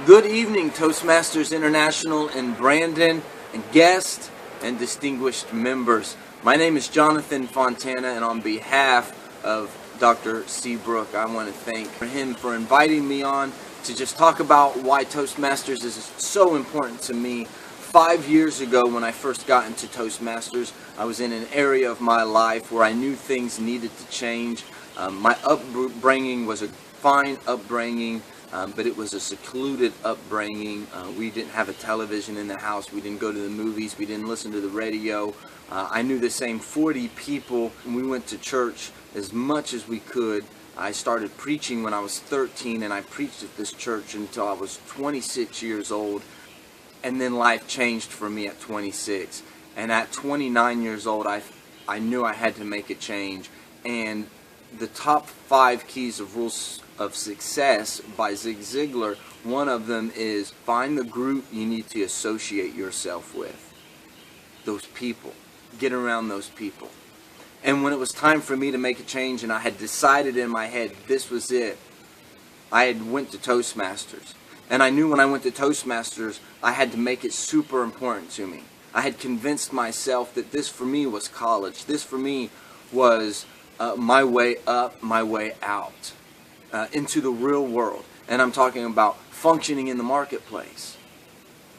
Good evening, Toastmasters International in Brandon, and guests and distinguished members. My name is Jonathan Fontana, and on behalf of Dr. Seabrook, I want to thank him for inviting me on to just talk about why Toastmasters is so important to me. 5 years ago, when I first got into Toastmasters, I was in an area of my life where I knew things needed to change. My upbringing was a fine upbringing. But it was a secluded upbringing. We didn't have a television in the house. We didn't go to the movies. We didn't listen to the radio. I knew the same 40 people, and we went to church as much as we could. I started preaching when I was 13, and I preached at this church until I was 26 years old. And then life changed for me at 26. And at 29 years old, I knew I had to make a change. And the top 5 keys of rules of success by Zig Ziglar, one of them is find the group you need to associate yourself with. Those people. Get around those people. And when it was time for me to make a change and I had decided in my head this was it, I had went to Toastmasters. And I knew when I went to Toastmasters, I had to make it super important to me. I had convinced myself that this for me was college. This for me was my way up, my way out. Into the real world, and I'm talking about functioning in the marketplace.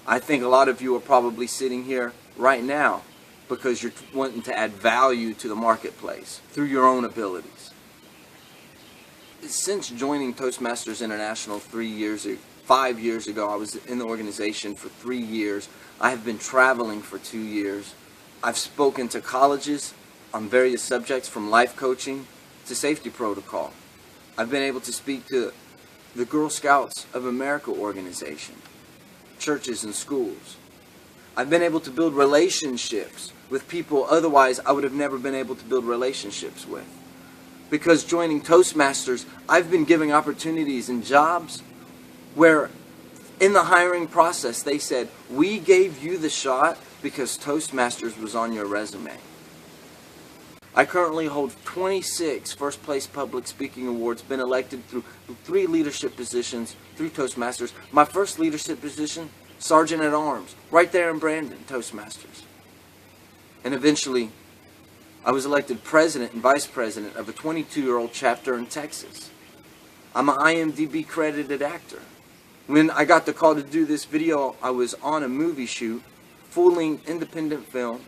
I think a lot of you are probably sitting here right now because you're wanting to add value to the marketplace through your own abilities. Since joining Toastmasters International 5 years ago, I was in the organization for 3 years. I have been traveling for 2 years. I've spoken to colleges on various subjects from life coaching to safety protocol. I've been able to speak to the Girl Scouts of America organization, churches and schools. I've been able to build relationships with people otherwise I would have never been able to build relationships with. Because joining Toastmasters, I've been giving opportunities and jobs where in the hiring process they said, we gave you the shot because Toastmasters was on your resume. I currently hold 26 first place public speaking awards, been elected through 3 leadership positions through Toastmasters. My first leadership position, Sergeant at Arms, right there in Brandon, Toastmasters. And eventually, I was elected president and vice president of a 22-year-old chapter in Texas. I'm an IMDb credited actor. When I got the call to do this video, I was on a movie shoot, full-length independent film,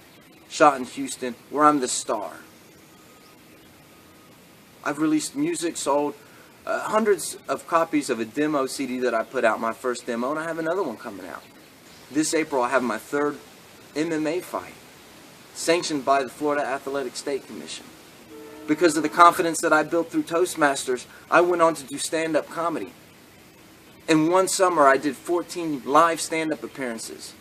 shot in Houston, where I'm the star. I've released music, sold hundreds of copies of a demo CD that I put out, my first demo, and I have another one coming out. This April I have my 3rd MMA fight, sanctioned by the Florida Athletic State Commission. Because of the confidence that I built through Toastmasters, I went on to do stand-up comedy. In one summer I did 14 live stand-up appearances.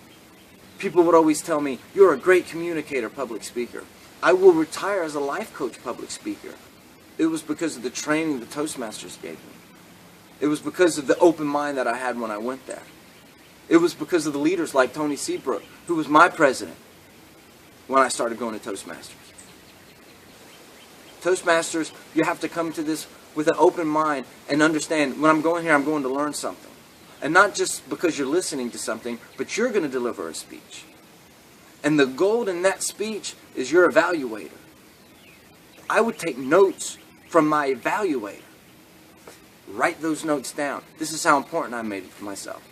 People would always tell me, you're a great communicator, public speaker. I will retire as a life coach public speaker. It was because of the training the Toastmasters gave me. It was because of the open mind that I had when I went there. It was because of the leaders like Tony Seabrook, who was my president when I started going to Toastmasters. Toastmasters, you have to come to this with an open mind and understand when I'm going here, I'm going to learn something. And not just because you're listening to something, but you're going to deliver a speech. And the gold in that speech is your evaluator. I would take notes from my evaluator. Write those notes down. This is how important I made it for myself.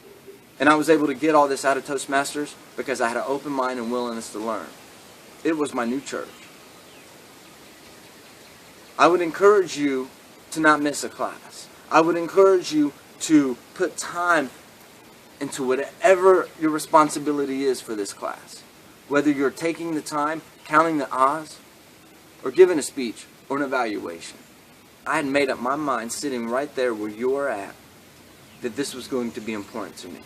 And I was able to get all this out of Toastmasters because I had an open mind and willingness to learn. It was my new church. I would encourage you to not miss a class. I would encourage you to put time into whatever your responsibility is for this class. Whether you're taking the time, counting the odds, or giving a speech or an evaluation. I had made up my mind sitting right there where you're at that this was going to be important to me.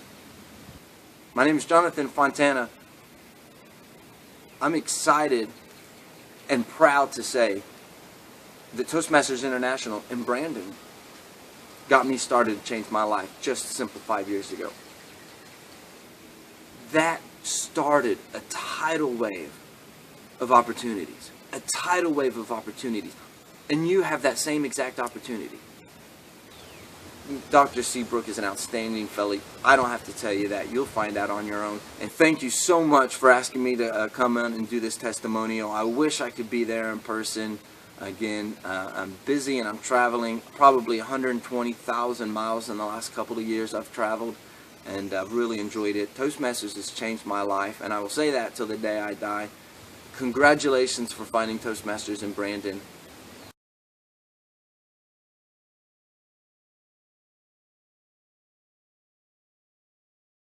My name is Jonathan Fontana. I'm excited and proud to say that Toastmasters International in Brandon got me started to change my life just a simple 5 years ago. That started a tidal wave of opportunities. A tidal wave of opportunities. And you have that same exact opportunity. Dr. Seabrook is an outstanding fellow. I don't have to tell you that. You'll find out on your own. And thank you so much for asking me to come in and do this testimonial. I wish I could be there in person. Again, I'm busy and I'm traveling probably 120,000 miles in the last couple of years I've traveled, and I've really enjoyed it. Toastmasters has changed my life, and I will say that till the day I die. Congratulations for finding Toastmasters in Brandon.